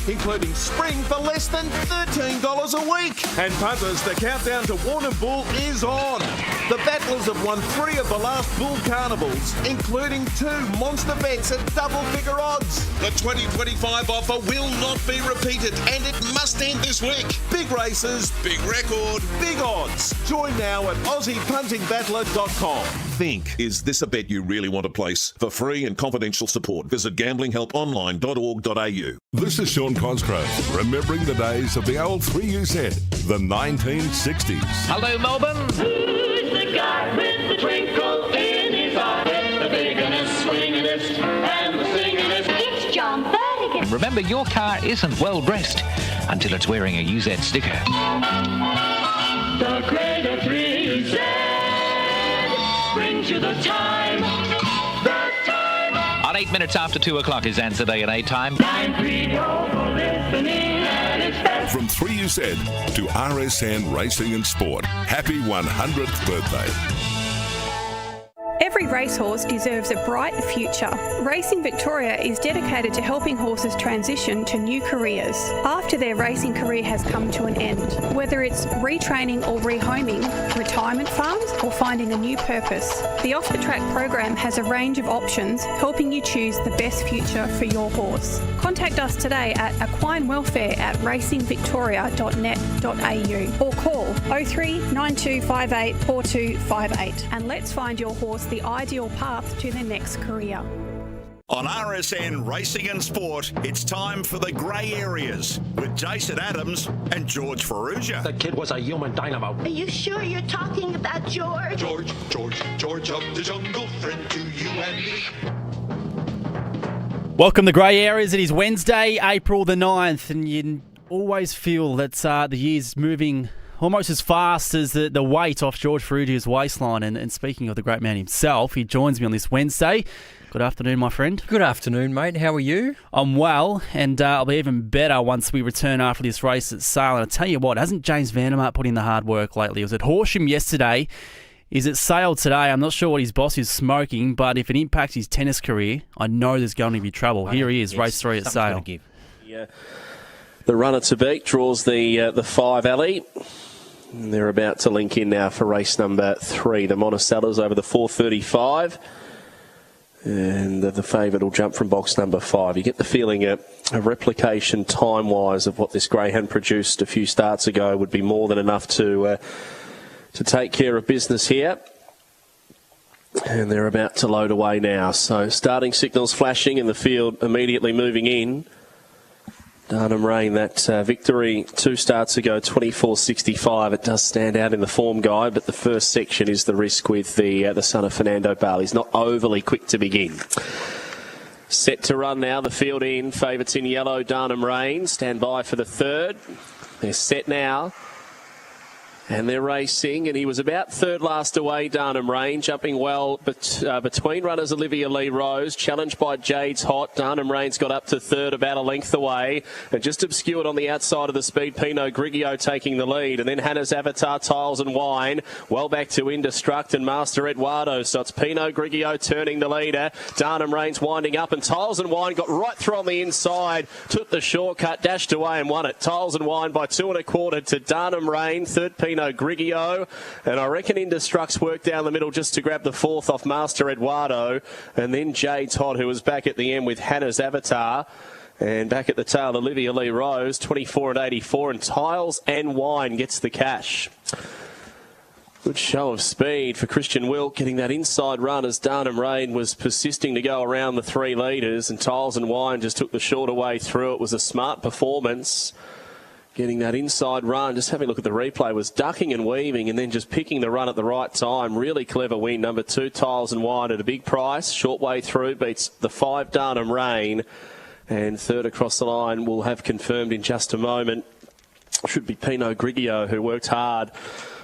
including spring for less than $13 a week. And punters, the countdown to Warrnambool Bull is on. The Battlers have won 3 of the last Bull Carnivals, including 2 monster bets at double-figure odds. The 2025 offer will not be repeated, and it must end this week. Big races, big record, big odds. Join now at AussiePuntingBattler.com. Think, is this a bet you really want to place? For free and confidential support, visit gamblinghelponline.org.au. This is Sean Cosgrove, remembering the days of the old 3UZ, the 1960s. Hello, Melbourne. Who's the guy with the twinkle in his eye? The biggest, swingingest, and the singingest? It's John Vertigan. Remember, your car isn't well dressed until it's wearing a UZ sticker. The greater 3Z brings you the time. The time. On 8 minutes after 2 o'clock is Answer Day at 8 time. 930 for listening at its best. From 3UZ to RSN Racing and Sport, happy 100th birthday. Every racehorse deserves a bright future. Racing Victoria is dedicated to helping horses transition to new careers after their racing career has come to an end. Whether it's retraining or rehoming, retirement farms, or finding a new purpose, the Off the Track program has a range of options helping you choose the best future for your horse. Contact us today at equinewelfare@racingvictoria.net.au or call 03 9258 4258 and let's find your horse the ideal path to their next career. On RSN Racing and Sport, it's time for the grey areas with Jason Adams and George Ferrugia. The kid was a human dynamo. Are you sure you're talking about George? George of the jungle, friend to you and me. Welcome to Grey Areas. It is Wednesday, April the 9th, and you always feel that the year's moving almost as fast as the weight off George Ferrugia's waistline. And speaking of the great man himself, he joins me on this Wednesday. Good afternoon, my friend. Good afternoon, mate. How are you? I'm well, and I'll be even better once we return after this race at Sale. And I'll tell you what, hasn't James Vandermark put in the hard work lately? He was at Horsham yesterday. He's at Sale today. I'm not sure what his boss is smoking, but if it impacts his tennis career, I know there's going to be trouble. Here he is, race 3 at Sale. The runner to beat draws the 5 alley. And they're about to link in now for race number 3. The Monticello's over the 4:35. And the favourite will jump from box number 5. You get the feeling a replication time-wise of what this greyhound produced a few starts ago would be more than enough to take care of business here. And they're about to load away now. So starting signals flashing and the field immediately moving in. Darnham Rain, that victory 2 starts ago, 24.65. It does stand out in the form guide, but the first section is the risk with the son of Fernando Bale. He's not overly quick to begin. Set to run now, the field in. Favourites in yellow, Darnham Rain. Stand by for the 3rd. They're set now. And they're racing, and he was about 3rd last away, Darnham Rain, jumping well between runners Olivia Lee Rose, challenged by Jade's Hot. Darnham Rain's got up to 3rd, about a length away, and just obscured on the outside of the speed, Pinot Grigio taking the lead, and then Hannah's Avatar, Tiles and Wine, well back to Indestruct and Master Eduardo, so it's Pinot Grigio turning the leader. Darnham Rain's winding up, and Tiles and Wine got right through on the inside, took the shortcut, dashed away and won it. Tiles and Wine by 2 1/4 to Darnham Rain, 3rd Pinot Grigio, and I reckon Indestruct's worked down the middle just to grab the 4th off Master Eduardo, and then Jade's Hot, who was back at the end with Hannah's Avatar, and back at the tail Olivia Lee Rose, 24.84, and Tiles and Wine gets the cash. Good show of speed for Christian Wilk, getting that inside run as Darnham Rain was persisting to go around the 3 leaders, and Tiles and Wine just took the shorter way through. It was a smart performance. Getting that inside run, just having a look at the replay, was ducking and weaving and then just picking the run at the right time. Really clever win. Number 2, Tiles and Wine at a big price. Short way through, beats the 5, Darnham Rain. And 3rd across the line we'll have confirmed in just a moment. Should be Pinot Grigio, who worked hard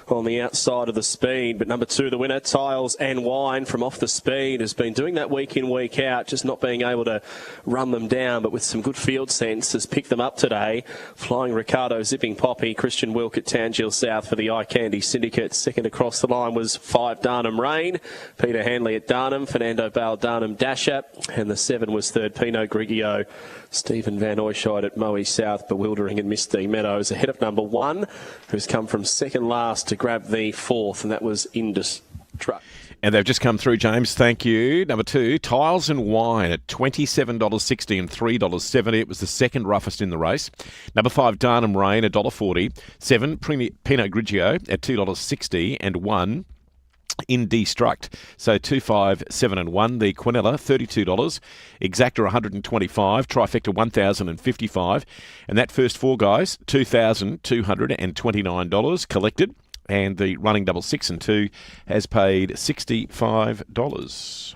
on the outside of the speed. But number 2, the winner, Tiles and Wine from off the speed, has been doing that week in, week out, just not being able to run them down, but with some good field sense has picked them up today. Flying Ricardo, Zipping Poppy, Christian Wilk at Townsville South for the Eye Candy Syndicate. 2nd across the line was 5, Darnham Rain. Peter Hanley at Darnham, Fernando Bale, Darnham Dasher, and the 7 was 3rd, Pinot Grigio. Stephen Van Oyscheid at Moe South, bewildering in Misty Meadows, ahead of number 1, who's come from second last to grab the 4th, and that was Indestruct. And they've just come through, James. Thank you. Number 2, Tiles and Wine at $27.60 and $3.70. It was the second roughest in the race. Number 5, Darnham Rain, $1.40. 7, Pinot Grigio at $2.60 and 1. Indestruct. So 2, 5, 7 and 1. The Quinella, $32. Exacta, $125. Trifecta, $1,055. And that first 4 guys, $2,229 collected. And the running double 6 and 2 has paid $65.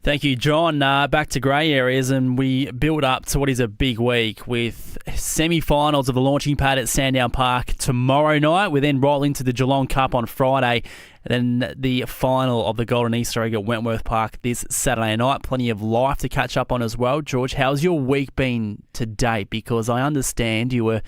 Thank you, John. Back to grey areas, and we build up to what is a big week with semi-finals of the launching pad at Sandown Park tomorrow night. We then roll into the Geelong Cup on Friday, and then the final of the Golden Easter Egg at Wentworth Park this Saturday night. Plenty of life to catch up on as well. George, how's your week been to date? Because I understand you were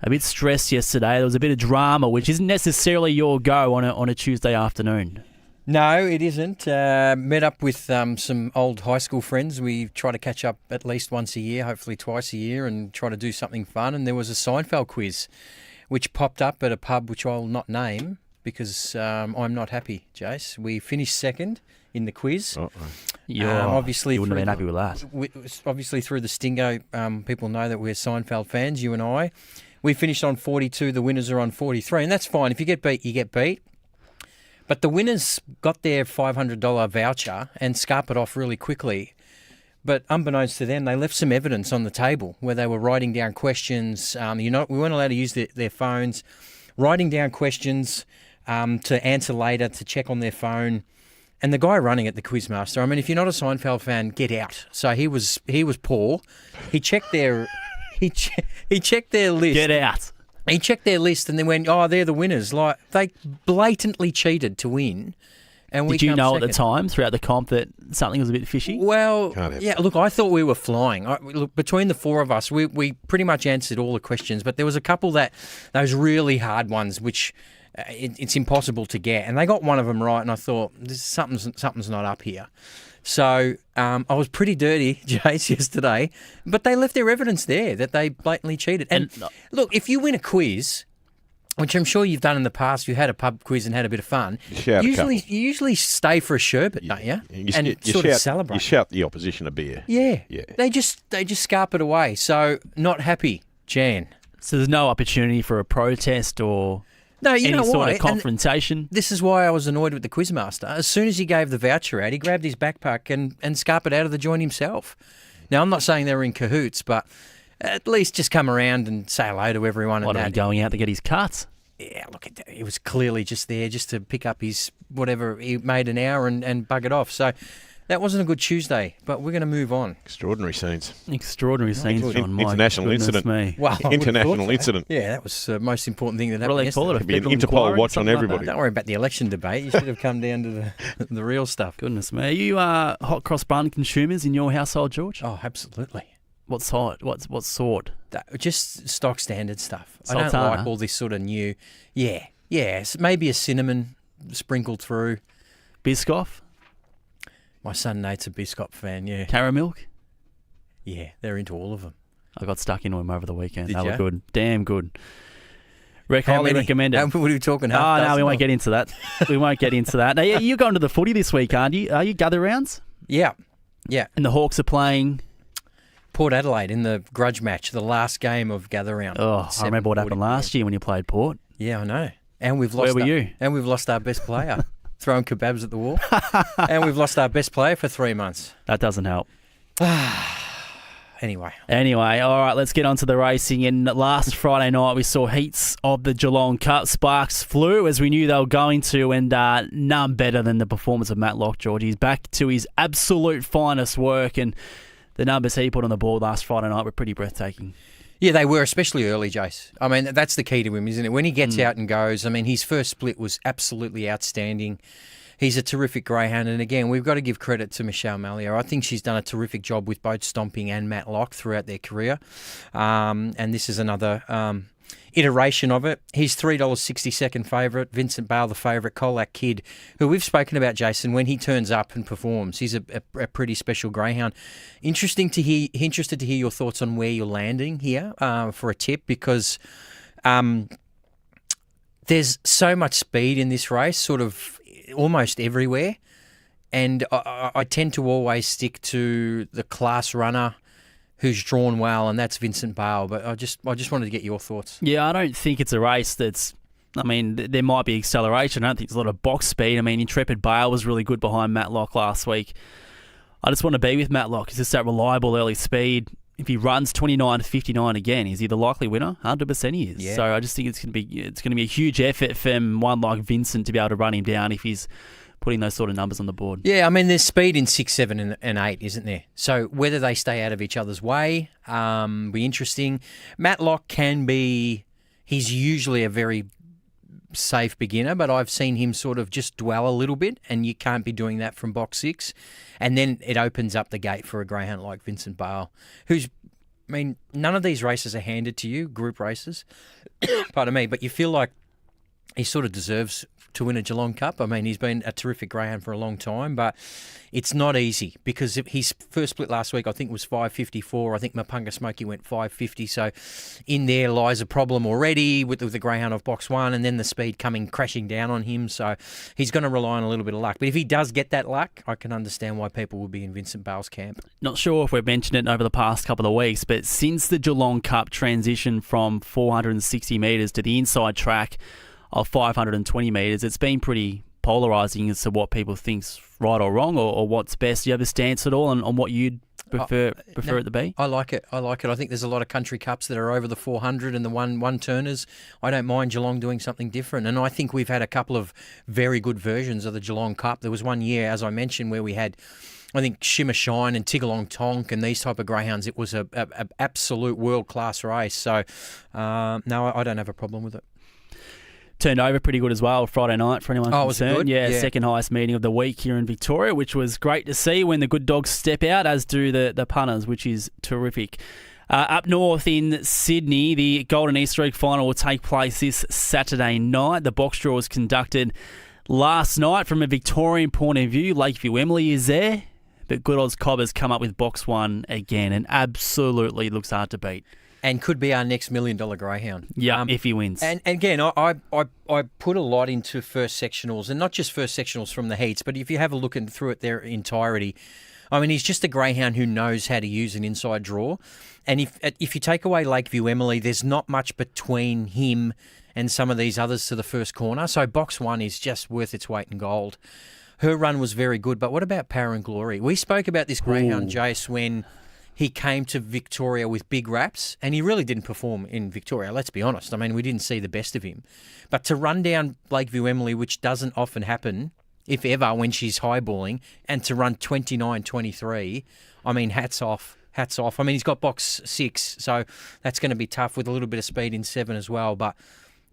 a bit stressed yesterday. There was a bit of drama, which isn't necessarily your go on a Tuesday afternoon. No, it isn't. Met up with some old high school friends. We try to catch up at least once a year, hopefully twice a year, and try to do something fun. And there was a Seinfeld quiz, which popped up at a pub which I'll not name because I'm not happy, Jace. We finished second in the quiz. Obviously, you wouldn't have been happy with that. Obviously, through the Stingo, people know that we're Seinfeld fans, you and I. We finished on 42. The winners are on 43, and that's fine. If you get beat, you get beat. But the winners got their $500 voucher and scarpered off really quickly. But unbeknownst to them, they left some evidence on the table where they were writing down questions. We weren't allowed to use their phones. Writing down questions to answer later, to check on their phone. And the guy running it, the Quizmaster, I mean, if you're not a Seinfeld fan, get out. So he was poor. He checked their he checked their list. Get out. He checked their list and then went, "Oh, they're the winners." Like they blatantly cheated to win. And did you know at the time throughout the comp that something was a bit fishy? Well, yeah. Look, I thought we were flying. Look, between the 4 of us, we pretty much answered all the questions, but there was a couple those really hard ones which it's impossible to get, and they got one of them right, and I thought something's not up here. So I was pretty dirty, Jace, yesterday, but they left their evidence there that they blatantly cheated. And look, if you win a quiz, which I'm sure you've done in the past, you had a pub quiz and had a bit of fun. You usually stay for a sherbet, don't you? And sort of celebrate. You shout the opposition a beer. Yeah. They just scarp it away. So not happy, Jan. So there's no opportunity for a protest or any sort of confrontation? And this is why I was annoyed with the Quizmaster. As soon as he gave the voucher out, he grabbed his backpack and scarpered out of the joint himself. Now, I'm not saying they were in cahoots, but at least just come around and say hello to everyone. What, are going out to get his cuts? Yeah, look, it was clearly just there just to pick up his whatever he made an hour and bug it off. So that wasn't a good Tuesday, but we're going to move on. Extraordinary scenes. Extraordinary scenes, John. International incident. Wow, international incident. Yeah, that was the most important thing that happened yesterday. It could be an Interpol watch on everybody. Don't worry about the election debate. You should have come down to the real stuff. Goodness me. Are you hot cross bun consumers in your household, George? Oh, absolutely. What sort? What sort? Just stock standard stuff. Sultana. I don't like all this sort of new. Yeah. Maybe a cinnamon sprinkled through. Biscoff? My son Nate's a Biscoff fan, yeah. Caramilk? Yeah, they're into all of them. I got stuck into him over the weekend. Did They you? were good. Damn good. Highly recommend it. What are we talking? No, we won't get into that. We won't get into that. Now, you're going to the footy this week, aren't you? Are you gather rounds? Yeah. And the Hawks are playing Port Adelaide in the grudge match, the last game of gather round. Oh, I remember what happened last year when you played Port. Yeah, I know. And we've lost. Where were you? And we've lost our best player. Throwing kebabs at the wall. And we've lost our best player for 3 months. That doesn't help. Anyway, all right, let's get on to the racing. And last Friday night, we saw heats of the Geelong Cup. Sparks flew, as we knew they were going to, and none better than the performance of Matlock, George. He's back to his absolute finest work, and the numbers he put on the board last Friday night were pretty breathtaking. Yeah, they were, especially early, Jace. I mean, that's the key to him, isn't it? When he gets out and goes, I mean, his first split was absolutely outstanding. He's a terrific greyhound, and again, we've got to give credit to Michelle Mallier. I think she's done a terrific job with both Stomping and Matlock throughout their career, and this is another iteration of it. He's $3.60 second favourite. Vincent Bale the favourite. Colac Kid, who we've spoken about, Jason, when he turns up and performs, he's a pretty special greyhound. Interested to hear your thoughts on where you're landing here for a tip, because there's so much speed in this race, sort of almost everywhere, and I tend to always stick to the class runner who's drawn well, and that's Vincent Bale. But I just wanted to get your thoughts. Yeah, I don't think it's a race that's... I mean, there might be acceleration. I don't think there's a lot of box speed. I mean, Intrepid Bale was really good behind Matlock last week. I just want to be with Matlock. It's just that reliable early speed. If he runs 29-59 again, is he the likely winner? 100% he is. Yeah. So I just think it's going to be a huge effort for one like Vincent to be able to run him down if he's putting those sort of numbers on the board. Yeah, I mean, there's speed in 6, 7 and 8, isn't there? So whether they stay out of each other's way, be interesting. Matlock can be... He's usually a very safe beginner, but I've seen him sort of just dwell a little bit, and you can't be doing that from box 6. And then it opens up the gate for a greyhound like Vincent Bale, who's... I mean, none of these races are handed to you, group races, pardon me, but you feel like he sort of deserves to win a Geelong Cup. I mean, he's been a terrific greyhound for a long time, but it's not easy because his first split last week, I think, was 5.54. I think Mapunga Smoky went 5.50. So in there lies a problem already with the greyhound of box 1, and then the speed coming crashing down on him. So he's going to rely on a little bit of luck. But if he does get that luck, I can understand why people will be in Vincent Bale's camp. Not sure if we've mentioned it over the past couple of weeks, but since the Geelong Cup transition from 460 metres to the inside track of 520 metres, it's been pretty polarising as to what people think's right or wrong, or what's best. Do you have a stance at all on what you'd prefer it to be? I like it. I think there's a lot of country cups that are over the 400 and the one turners. I don't mind Geelong doing something different, and I think we've had a couple of very good versions of the Geelong Cup. There was one year, as I mentioned, where we had, I think, Shimmer Shine and Tiggerlong Tonk and these type of greyhounds. It was a absolute world-class race. So, no, I don't have a problem with it. Turned over pretty good as well Friday night for anyone concerned. Was it good? Yeah, second highest meeting of the week here in Victoria, which was great to see when the good dogs step out, as do the punters, which is terrific. Up north in Sydney, the Golden Easter Egg final will take place this Saturday night. The box draw was conducted last night. From a Victorian point of view, Lakeview Emily is there, but Good Odds Cobbers come up with box 1 again, and absolutely looks hard to beat. And could be our next $1 million greyhound. Yeah, if he wins. And again, I put a lot into first sectionals, and not just first sectionals from the heats, but if you have a look through it their entirety, I mean, he's just a greyhound who knows how to use an inside draw. And if you take away Lakeview Emily, there's not much between him and some of these others to the first corner. So box 1 is just worth its weight in gold. Her run was very good, but what about Power and Glory? We spoke about this greyhound, Jace, when he came to Victoria with big raps, and he really didn't perform in Victoria, let's be honest. I mean, we didn't see the best of him. But to run down Lakeview Emily, which doesn't often happen, if ever, when she's highballing, and to run 29-23, I mean, hats off. I mean, he's got box 6, so that's going to be tough with a little bit of speed in 7 as well, but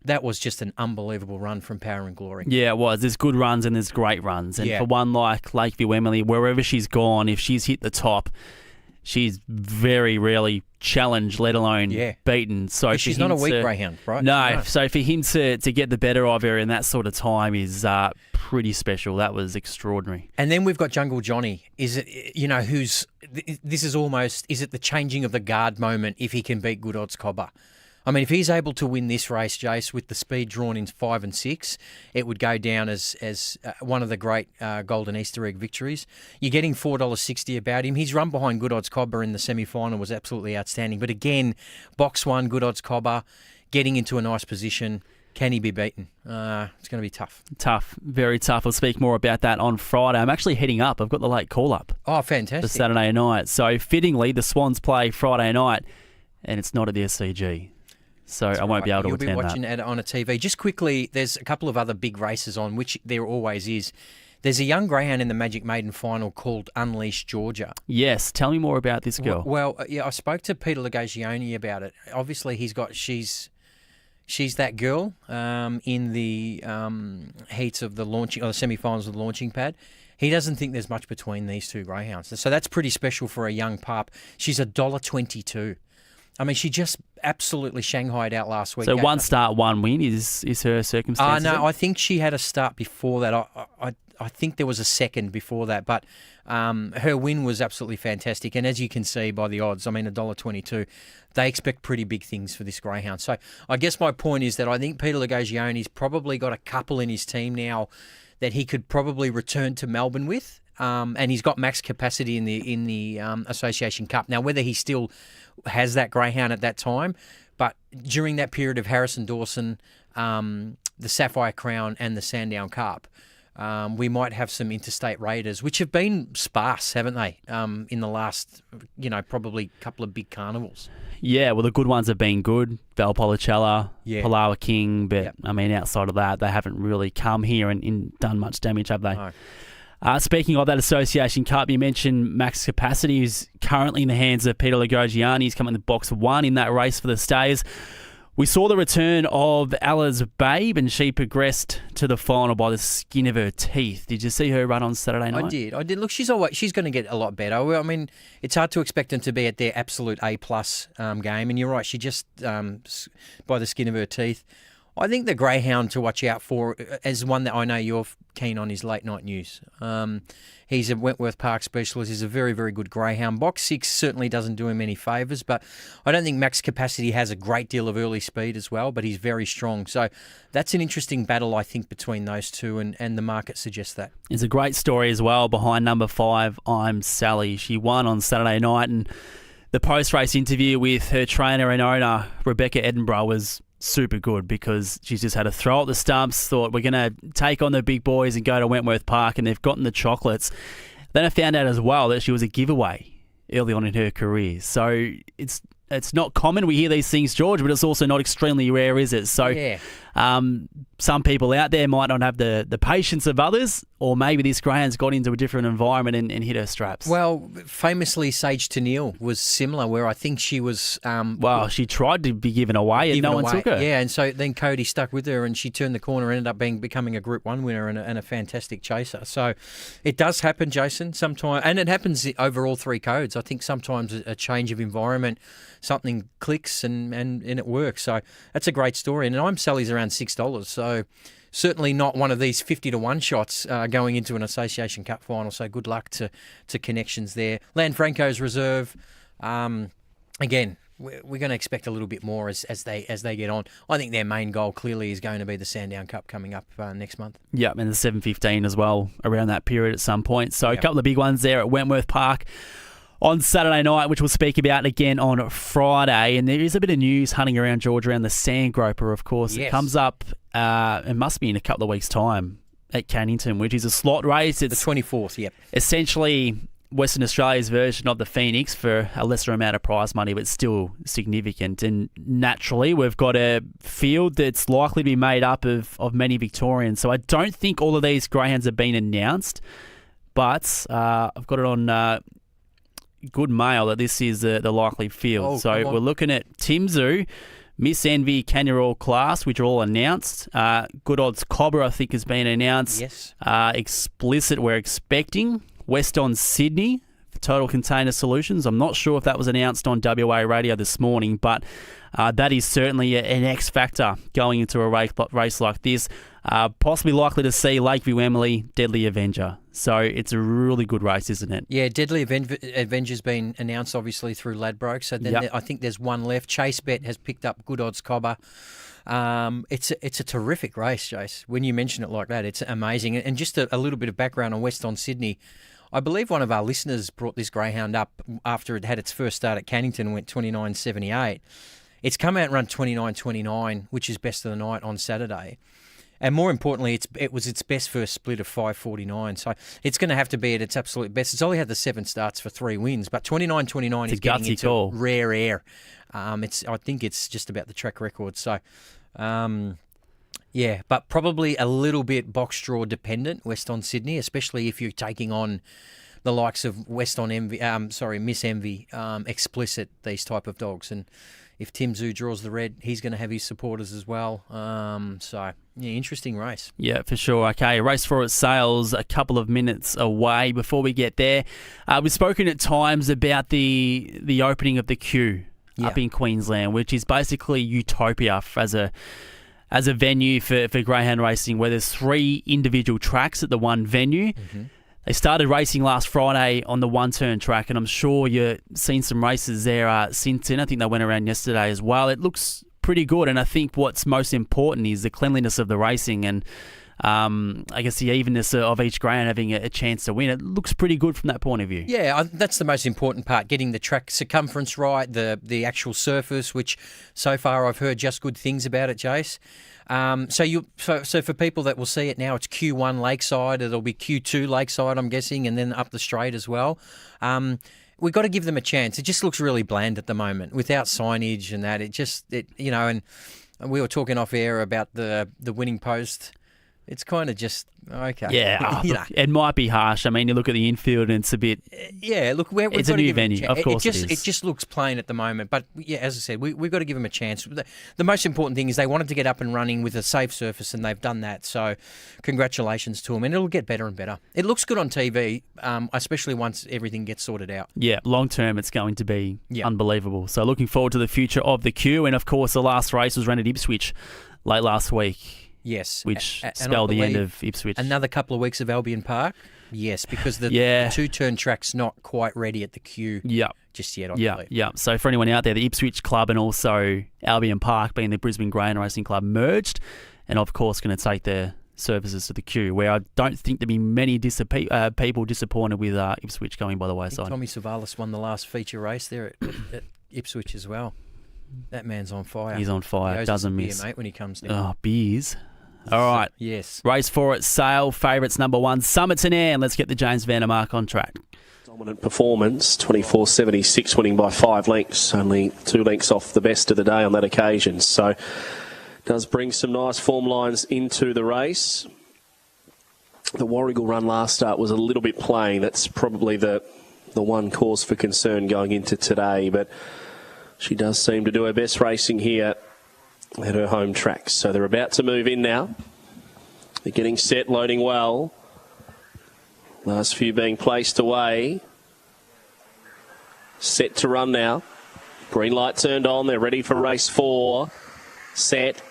that was just an unbelievable run from Power and Glory. Yeah, it was. There's good runs and there's great runs. And for one like Lakeview Emily, wherever she's gone, if she's hit the top, she's very rarely challenged, let alone beaten. So she's not a weak greyhound, right? No. So for him to get the better of her in that sort of time is pretty special. That was extraordinary. And then we've got Jungle Johnny. Is it, this is almost, is it the changing of the guard moment if he can beat Good Odds Cobber? I mean, if he's able to win this race, Jace, with the speed drawn in 5 and 6, it would go down as one of the great Golden Easter Egg victories. You're getting $4.60 about him. His run behind Good Odds Cobber in the semi-final was absolutely outstanding. But again, box 1, Good Odds Cobber, getting into a nice position. Can he be beaten? It's going to be tough. Tough, very tough. We'll speak more about that on Friday. I'm actually heading up. I've got the late call-up. Oh, fantastic. For Saturday night. So fittingly, the Swans play Friday night, and it's not at the SCG. So I won't be able to attend that. You'll be watching it on a TV. Just quickly, there's a couple of other big races on, which there always is. There's a young greyhound in the Magic Maiden final called Unleashed Georgia. Yes, tell me more about this girl. Well, I spoke to Peter Legazioni about it. Obviously, She's that girl in the heats of the launching or the semi-finals of the launching pad. He doesn't think there's much between these two greyhounds. So that's pretty special for a young pup. She's $1.22. I mean, she just absolutely shanghaied out last week. So 1 start, 1 win is her circumstance? No, I think she had a start before that. I think there was a second before that, but her win was absolutely fantastic. And as you can see by the odds, I mean, $1.22, they expect pretty big things for this greyhound. So I guess my point is that I think Peter Lagogione's probably got a couple in his team now that he could probably return to Melbourne with. And he's got max capacity in the Association Cup. Now, whether he still has that greyhound at that time, but during that period of Harrison Dawson, the Sapphire Crown and the Sandown Cup, we might have some interstate raiders, which have been sparse, haven't they, in the last, probably couple of big carnivals. Yeah, well, the good ones have been good. Valpolicella, Palawa King, but, I mean, outside of that, they haven't really come here and done much damage, have they? No. Speaking of that Association Cup, you mentioned max capacity, who's currently in the hands of Peter Lagogiani. He's coming in the box 1 in that race for the Stayers. We saw the return of Ella's Babe, and she progressed to the final by the skin of her teeth. Did you see her run on Saturday night? I did. Look, she's going to get a lot better. I mean, it's hard to expect them to be at their absolute A-plus game, and you're right, she just, by the skin of her teeth. I think the greyhound to watch out for is one that I know you're keen on is Late Night News. He's a Wentworth Park specialist. He's a very, very good greyhound. Box 6 certainly doesn't do him any favours, but I don't think Max Capacity has a great deal of early speed as well, but he's very strong. So that's an interesting battle, I think, between those two, and the market suggests that. There's a great story as well behind number 5, I'm Sally. She won on Saturday night, and the post-race interview with her trainer and owner, Rebecca Edinburgh, was super good because she's just had a throw at the stumps, thought we're going to take on the big boys and go to Wentworth Park, and they've gotten the chocolates. Then I found out as well that she was a giveaway early on in her career. So it's not common. We hear these things, George, but it's also not extremely rare, is it? So some people out there might not have the patience of others, or maybe this greyhound's got into a different environment and hit her straps. Well, famously, Sage Tennille was similar, where I think she was... she tried to be given away and no one took her. Yeah, and so then Cody stuck with her and she turned the corner and ended up becoming a Group 1 winner and a fantastic chaser. So it does happen, Jason, sometimes. And it happens over all 3 codes. I think sometimes a change of environment, something clicks and it works. So that's a great story. And I'm Sally's around $6. So certainly not one of these 50-1 shots going into an Association Cup final. So good luck to connections there. Lanfranco's reserve. Again, we're going to expect a little bit more as they get on. I think their main goal clearly is going to be the Sandown Cup coming up next month. Yeah, and the 7:15 as well around that period at some point. So a couple of big ones there at Wentworth Park on Saturday night, which we'll speak about again on Friday. And there is a bit of news hunting around, George, around the Sandgroper, of course. Yes. It comes up, it must be in a couple of weeks' time at Cannington, which is a slot race. It's the 24th, yep. Essentially Western Australia's version of the Phoenix for a lesser amount of prize money, but still significant. And naturally, we've got a field that's likely to be made up of many Victorians. So I don't think all of these greyhounds have been announced, but I've got it on... Good mail that this is the likely field. So we're looking at Timzoo, Miss Envy, Kangaroo Class, which are all announced. Good Odds Cobra, I think, has been announced. Yes. Explicit, we're expecting. West on Sydney, Total Container Solutions. I'm not sure if that was announced on WA Radio this morning, but that is certainly an X factor going into a race like this. Possibly likely to see Lakeview Emily, Deadly Avenger. So it's a really good race, isn't it? Yeah, Deadly Avenger's been announced, obviously, through Ladbroke. So then I think there's one left. Chase Bet has picked up Good Odds Cobber. It's a terrific race, Jace. When you mention it like that, it's amazing. And just a little bit of background on West on Sydney. I believe one of our listeners brought this greyhound up after it had its first start at Cannington and went 29.78. It's come out and run 29.29, which is best of the night on Saturday. And more importantly, it was its best first split of 5.49. So it's going to have to be at its absolute best. It's only had the 7 starts for 3 wins, but 29.29 is getting into rare air. I think it's just about the track record. So, but probably a little bit box draw dependent, West on Sydney, especially if you're taking on the likes of Miss Envy, Explicit, these type of dogs. And if Tim Zhu draws the red, he's going to have his supporters as well. So, yeah, interesting race. Yeah, for sure. Okay, race 4 at Sales, a couple of minutes away. Before we get there, we've spoken at times about the opening of the queue up in Queensland, which is basically utopia as a venue for greyhound racing, where there's 3 individual tracks at the one venue. Mm-hmm. They started racing last Friday on the one-turn track, and I'm sure you've seen some races there since then. I think they went around yesterday as well. It looks pretty good, and I think what's most important is the cleanliness of the racing and I guess the evenness of each greyhound having a chance to win. It looks pretty good from that point of view. Yeah, that's the most important part, getting the track circumference right, the actual surface, which so far I've heard just good things about it, Jace. So for people that will see it now, it's Q1 Lakeside. It'll be Q2 Lakeside, I'm guessing, and then up the straight as well. We've got to give them a chance. It just looks really bland at the moment without signage and that. And we were talking off air about the winning post. It's kind of just okay. Yeah, look, it might be harsh. I mean, you look at the infield and it's a bit. Yeah, look, it's a new venue. Of course, it is. It just looks plain at the moment. But yeah, as I said, we've got to give them a chance. The most important thing is they wanted to get up and running with a safe surface, and they've done that. So, congratulations to them, and it'll get better and better. It looks good on TV, especially once everything gets sorted out. Yeah, long term, it's going to be unbelievable. So, looking forward to the future of the queue, and of course, the last race was run at Ipswich late last week. Yes. Which spelled the end of Ipswich. Another couple of weeks of Albion Park. Yes, because the two-turn track's not quite ready at the queue just yet, I believe. Yeah. So for anyone out there, the Ipswich Club and also Albion Park, being the Brisbane Greyhound Racing Club, merged, and of course going to take their services to the queue, where I don't think there'll be many people disappointed with Ipswich going by the wayside. Tommy Savalas won the last feature race there at Ipswich as well. That man's on fire. He's on fire. He doesn't beer, miss. mate, when he comes down. Oh, beers. All right. Yes. Race 4 at Sale. Favourites number 1, Somerton Ann. Let's get the James Vandermark on track. Dominant performance, 24.76, winning by 5 lengths. Only 2 lengths off the best of the day on that occasion. So, does bring some nice form lines into the race. The Warrigal run last start was a little bit plain. That's probably the one cause for concern going into today. But she does seem to do her best racing here at her home track. So they're about to move in now. They're getting set, loading well. Last few being placed away. Set to run now. Green light turned on. They're ready for race 4. Set.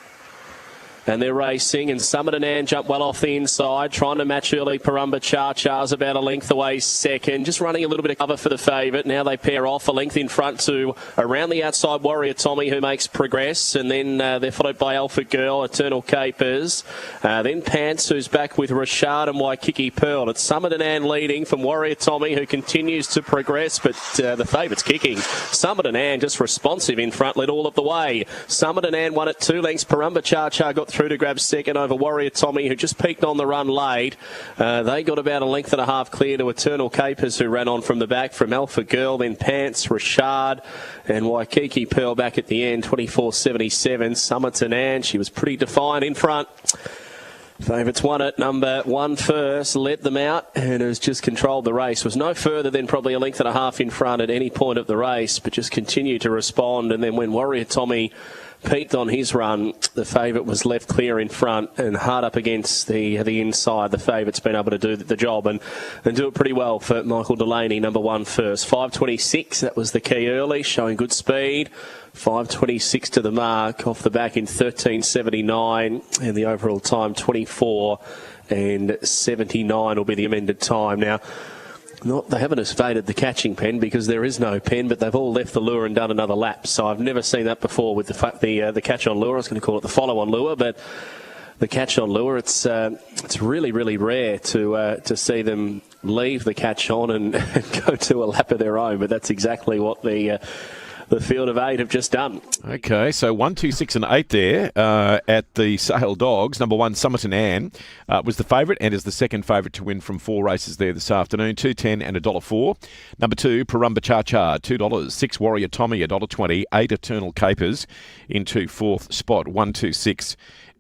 And they're racing, and Somerton Ann jump well off the inside, trying to match early. Parumba Cha-Cha's about a length away second, just running a little bit of cover for the favourite. Now they pair off a length in front to around the outside Warrior Tommy, who makes progress, and then they're followed by Alpha Girl, Eternal Capers, then Pants, who's back with Rashad and Waikiki Pearl. It's Somerton Ann leading from Warrior Tommy, who continues to progress, but the favourite's kicking. Somerton Ann just responsive in front, led all of the way. Somerton Ann won at 2 lengths. Parumba Cha-Cha got through to grab second over Warrior Tommy, who just peaked on the run late. They got about a length and a half clear to Eternal Capers, who ran on from the back from Alpha Girl, then Pants, Rashad, and Waikiki Pearl back at the end, 24.77. Somerton Ann, she was pretty defiant in front. Favourites won it. Number 1 first, led them out and has just controlled the race. Was no further than probably a length and a half in front at any point of the race, but just continued to respond. And then when Warrior Tommy peaked on his run, the favourite was left clear in front and hard up against the inside. The favourite's been able to do the job and do it pretty well for Michael Delaney, number 1 first. 5.26, that was the key early, showing good speed. 5.26 to the mark, off the back in 13.79, and the overall time 24.79 will be the amended time. Now, they haven't evaded the catching pen because there is no pen, but they've all left the lure and done another lap. So I've never seen that before with the catch-on lure. I was going to call it the follow-on lure, but the catch-on lure, it's really, really rare to see them leave the catch-on and go to a lap of their own. But that's exactly what the field of 8 have just done. Okay, so 1, 2, 6 and 8 there at the Sale Dogs. Number 1, Somerton Ann, was the favourite and is the second favourite to win from 4 races there this afternoon, $2.10 and $1.04. Number 2, Parumba Cha-Cha, $2. 6, Warrior Tommy, $1.20. 8, Eternal Capers into 4th spot, 1, 2, 6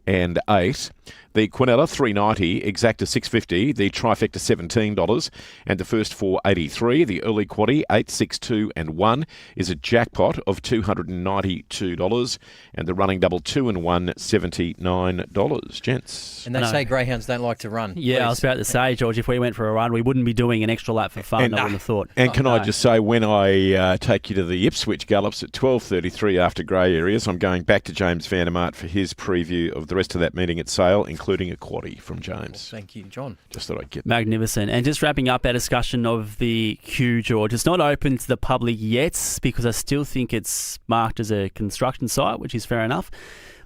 and 8. The Quinella $3.90, Exacta $6.50, the Trifecta $17, and the first four $83. The early quaddie 8, 6, 2, and 1 is a jackpot of $292, and the running double 2 and 1 $79. Gents, And they say greyhounds don't like to run. Yeah, Please. I was about to say, George, if we went for a run, we wouldn't be doing an extra lap for fun. I wouldn't have thought. And can I just say, when I take you to the Ipswich Gallops at 12:33 after grey areas, I'm going back to James Vandermart for his preview of the rest of that meeting at Sale, including a quaddie from James. Well, thank you, John. Just thought I'd get Magnificent. And just wrapping up our discussion of the queue, George, it's not open to the public yet because I still think it's marked as a construction site, which is fair enough.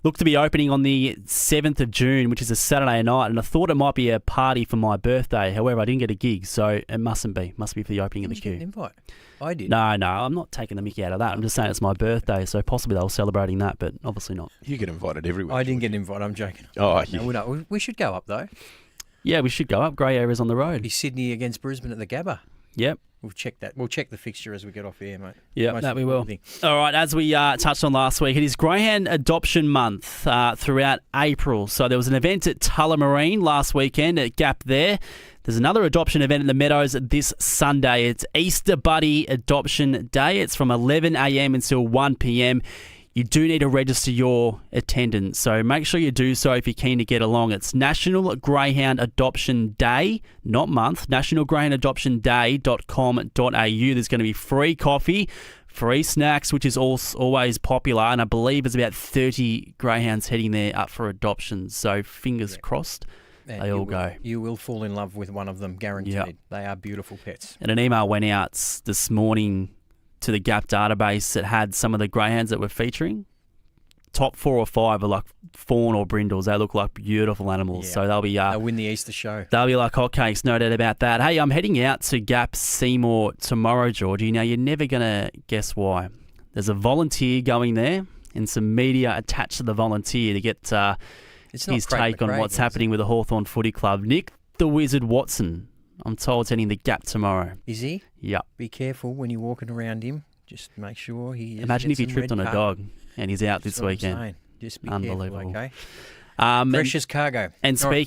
Look to be opening on the 7th of June, which is a Saturday night, and I thought it might be a party for my birthday. However, I didn't get a gig, so it mustn't be. Must be for the opening of the Did you queue. get an invite? I did. No, I'm not taking the mickey out of that. I'm just saying it's my birthday, so possibly they were celebrating that, but obviously not. You get invited everywhere. I didn't get an invite. I'm joking. Oh, No, we should go up, though. Yeah, we should go up. Grey areas on the road. Be Sydney against Brisbane at the Gabba. Yep. We'll check that. We'll check the fixture as we get off here, mate. Yeah, Most that we will. important thing. All right, as we touched on last week, it is Greyhound Adoption Month throughout April. So there was an event at Tullamarine last weekend at Gap there. There's another adoption event at the Meadows this Sunday. It's Easter Buddy Adoption Day. It's from 11 a.m. until 1 p.m. You do need to register your attendance, so make sure you do so if you're keen to get along. It's National Greyhound Adoption Day, not month, nationalgreyhoundadoptionday.com.au. There's going to be free coffee, free snacks, which is always popular, and I believe there's about 30 greyhounds heading there up for adoption, so fingers crossed. And They all go. You will fall in love with one of them, guaranteed. Yep. They are beautiful pets. And an email went out this morning to the Gap database that had some of the greyhounds that we're featuring. Top 4 or 5 are like fawn or brindles. They look like beautiful animals. Yeah. So they'll be They'll win the Easter show. they'll be like hotcakes, no doubt about that. Hey, I'm heading out to Gap Seymour tomorrow, Georgie. Now, you're never going to guess why. There's a volunteer going there and some media attached to the volunteer to get It's not his Craig take on McRae, what's is it? happening with the Hawthorn Footy Club. Nick the Wizard Watson, I'm told, is heading the Gap tomorrow. Is he? Yep. Be careful when you're walking around him. Just make sure he. Imagine if he gets tripped some on red a card. dog and he's out this That's what I'm weekend. saying. Just be Unbelievable. careful, okay? And- Precious cargo. And All right.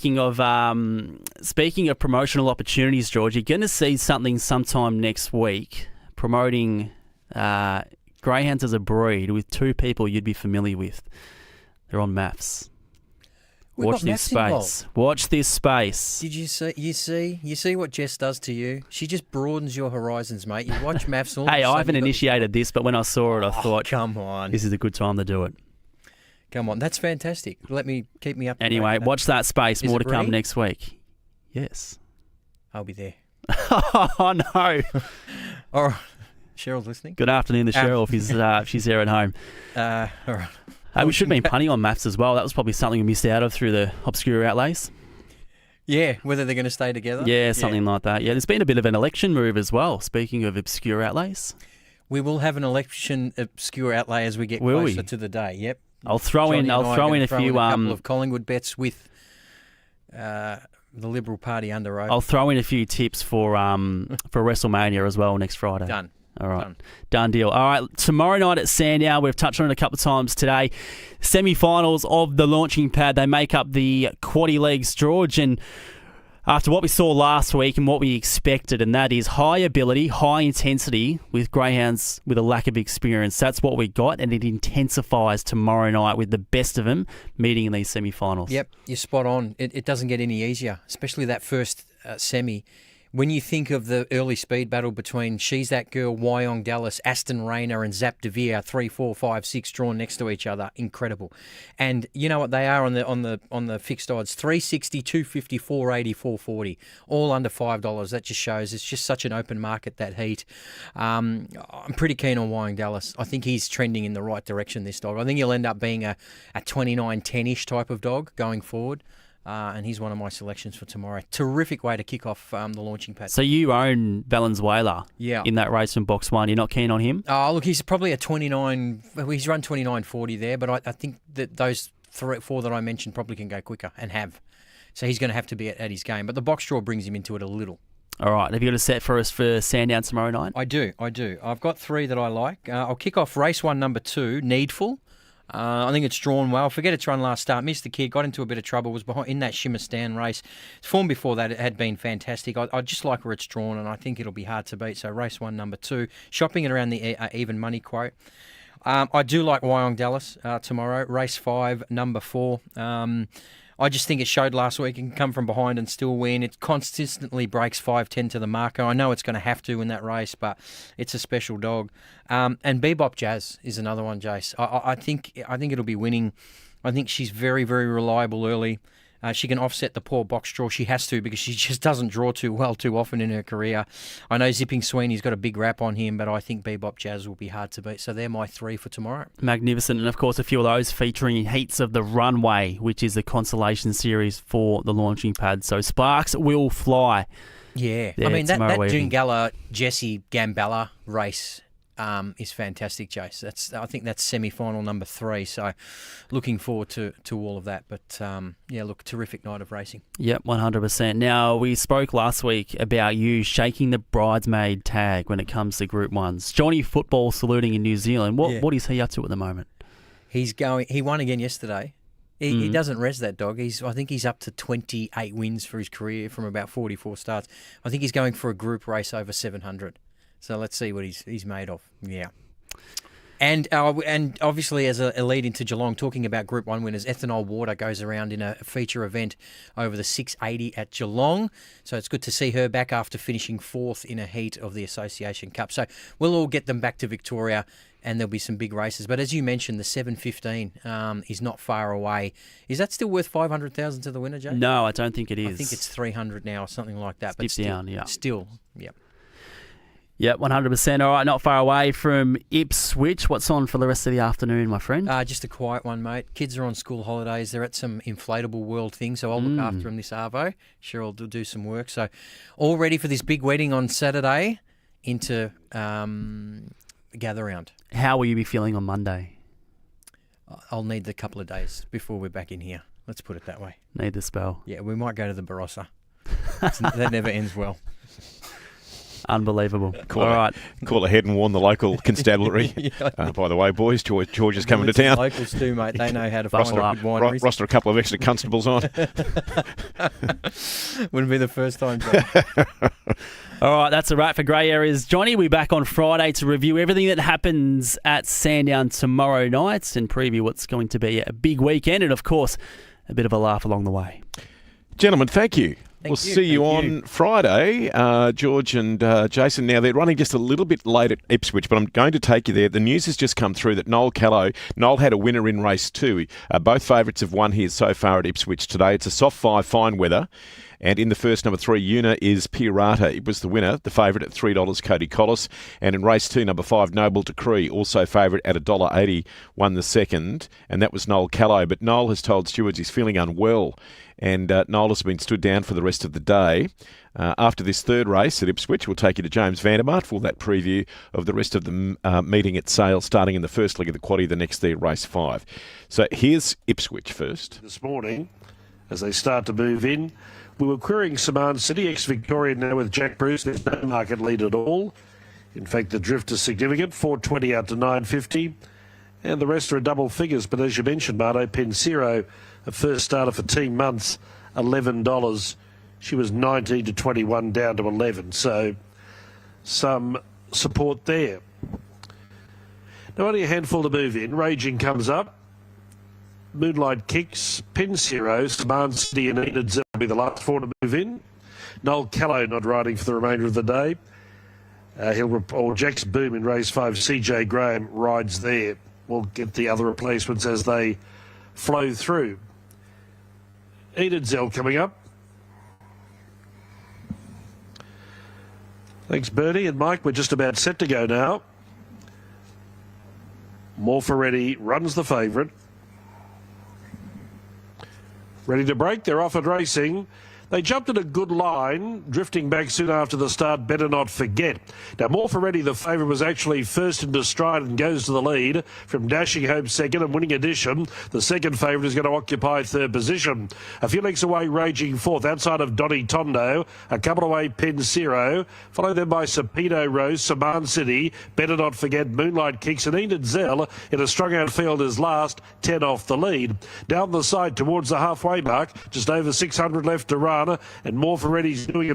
speaking of promotional opportunities, George, you're going to see something sometime next week promoting greyhounds as a breed with 2 people you'd be familiar with. They're on MAFS. We've Watch got this maths space. involved. Watch this space. Did you see? You see what Jess does to you? She just broadens your horizons, mate. You watch maths all. Hey, of a I haven't sudden you've got initiated this, but when I saw it, I thought, come on, this is a good time to do it. Come on, that's fantastic. Keep me up. to Anyway, date. watch that space. Is More it to come ready? next week. Yes. I'll be there. Oh, no. All right. Cheryl's listening. Good afternoon to Cheryl if she's there at home. All right. We should have been punting on maths as well. That was probably something we missed out of through the obscure outlays. Yeah, whether they're going to stay together. Yeah, something like that. Yeah, there's been a bit of an election move as well. Speaking of obscure outlays. We will have an election obscure outlay as we get Will closer we? to the day. Yep. I'll throw Johnny in and I are a gonna few throw in a couple of Collingwood bets with the Liberal Party under oath. I'll throw in a few tips for WrestleMania as well next Friday. Done. All right. Done deal. All right. Tomorrow night at Sandown, we've touched on it a couple of times today. Semi-finals of the launching pad. They make up the quaddie leagues, George. And after what we saw last week and what we expected, and that is high ability, high intensity with greyhounds with a lack of experience. That's what we got, and it intensifies tomorrow night with the best of them meeting in these semi-finals. Yep, you're spot on. It doesn't get any easier, especially that first semi. When you think of the early speed battle between She's That Girl, Wyong Dallas, Aston Rayner and Zap Devere, 3, 4, 5, 6 drawn next to each other, incredible. And you know what they are on the fixed odds? 360, 250, 480, 440, all under $5. That just shows it's just such an open market, that heat. I'm pretty keen on Wyong Dallas. I think he's trending in the right direction, this dog. I think he'll end up being a 29-10-ish type of dog going forward. And he's one of my selections for tomorrow. Terrific way to kick off the launching pad. So you own Valenzuela Yeah. in that race from box 1. You're not keen on him? Oh, look, he's probably a 29. He's run 29.40 there, but I think that those 4 that I mentioned probably can go quicker and have. So he's going to have to be at his game. But the box draw brings him into it a little. All right. Have you got a set for us for Sandown tomorrow night? I do. I've got 3 that I like. I'll kick off race 1, number 2, Needful. I think it's drawn well. Forget its run last start. Missed the kid, got into a bit of trouble, was behind in that Shimmer Stand race. Its form before that had been fantastic. I just like where it's drawn, and I think it'll be hard to beat. So race 1, number 2. Shopping it around the even money quote. I do like Wyong Dallas tomorrow. Race 5, number 4. I just think it showed last week it can come from behind and still win. It consistently breaks 5-10 to the marker. I know it's going to have to in that race, but it's a special dog. And Bebop Jazz is another one, Jace. I think it'll be winning. I think she's very, very reliable early. She can offset the poor box draw. She has to because she just doesn't draw too well too often in her career. I know Zipping Sweeney's got a big rap on him, but I think Bebop Jazz will be hard to beat. So they're my 3 for tomorrow. Magnificent. And, of course, a few of those featuring heats of the Runway, which is the consolation series for the launching pad. So Sparks will fly. Yeah. I mean, that Jungala Jesse Gambella race is fantastic, Jace. I think that's semi-final number 3. So looking forward to all of that. But, look, terrific night of racing. Yep, 100%. Now, we spoke last week about you shaking the bridesmaid tag when it comes to Group 1s. Johnny Football saluting in New Zealand. What is he up to at the moment? He won again yesterday. He doesn't rest that dog. I think he's up to 28 wins for his career from about 44 starts. I think he's going for a group race over 700. So let's see what he's made of. Yeah. And obviously as a lead into Geelong, talking about Group 1 winners, Ethanol Water goes around in a feature event over the 680 at Geelong. So it's good to see her back after finishing 4th in a heat of the Association Cup. So we'll all get them back to Victoria and there'll be some big races. But as you mentioned, the 715 is not far away. Is that still worth $500,000 to the winner, Jay? No, I don't think it is. I think it's 300 now or something like that. But down, yeah. Still, yep. Yep, 100%. All right, not far away from Ipswich. What's on for the rest of the afternoon, my friend? Just a quiet one, mate. Kids are on school holidays. They're at some inflatable world thing, so I'll look after them this arvo. Cheryl will do some work. So all ready for this big wedding on Saturday into gather round. How will you be feeling on Monday? I'll need the couple of days before we're back in here. Let's put it that way. Need the spell. Yeah, we might go to the Barossa. That never ends well. Unbelievable. All right. Call ahead and warn the local constabulary. By the way, boys, George is coming to town. Locals do, mate. They know how to find good wineries. Roster a couple of extra constables on. Wouldn't be the first time. All right, that's a wrap for Grey Areas. Johnny, we'll be back on Friday to review everything that happens at Sandown tomorrow night and preview what's going to be a big weekend and, of course, a bit of a laugh along the way. Gentlemen, thank you. We'll see you on Friday, George and Jason. Now, they're running just a little bit late at Ipswich, but I'm going to take you there. The news has just come through that Noel had a winner in race 2. Both favourites have won here so far at Ipswich today. It's a soft 5, fine weather. And in the first, number 3, Una is Pirata. It was the winner, the favourite at $3, Cody Collis. And in race 2, number 5, Noble Decree, also favourite at $1.80, won the second. And that was Noel Callow. But Noel has told stewards he's feeling unwell. And Noel has been stood down for the rest of the day. After this third race at Ipswich, we'll take you to James Vandermart for that preview of the rest of the meeting at Sale, starting in the first leg of the quaddie, the next there, race 5. So here's Ipswich first. This morning, as they start to move in, we were querying Saman City, ex-Victorian now with Jack Bruce. There's no market lead at all. In fact, the drift is significant, 420 out to 950. And the rest are double figures. But as you mentioned, Marto, Pensiro, a first starter for Team Months, $11. She was 19 to 21 down to 11. So some support there. Now only a handful to move in. Raging comes up. Moonlight Kicks, Pensiro, Saman City and Enid Zell will be the last 4 to move in. Noel Callow not riding for the remainder of the day. Jack's Boom in race 5. CJ Graham rides there. We'll get the other replacements as they flow through. Enid Zell coming up. Thanks, Bernie and Mike. We're just about set to go now. Morpheretti runs the favourite. Ready to break. They're off at racing. They jumped in a good line, drifting back soon after the start, Better Not Forget. Now, More For Ready, the favourite, was actually first into stride and goes to the lead from Dashing Hope second and Winning Edition. The second favourite is going to occupy third position. A few lengths away, Raging fourth, outside of Donny Tondo. A couple away, Pensero. Followed then by Sapino Rose, Saman City, Better Not Forget, Moonlight Kicks, and Enid Zell in a strung out field as last, 10 off the lead. Down the side towards the halfway mark, just over 600 left to run, and More For Ready's doing it